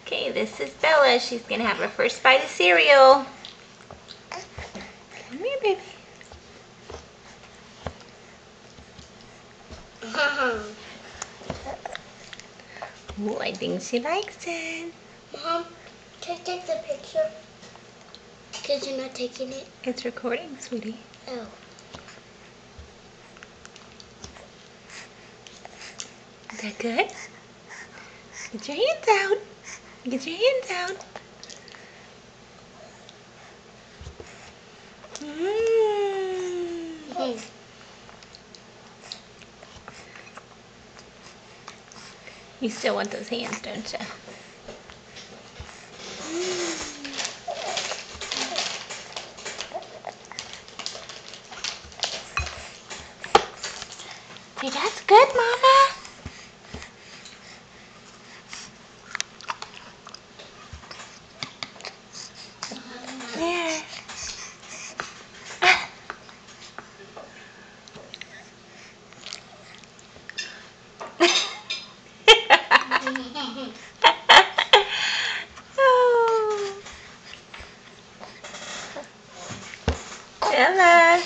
Okay, this is Bella. She's going to have her first bite of cereal. Come here, baby. Ooh, I think she likes it. Mom, can I take the picture? Because you're not taking it. It's recording, sweetie. Oh. Is that good? Get your hands out. Get your hands out. You still want those hands, don't you? Hey, that's good, Mama. There. Oh. Bella.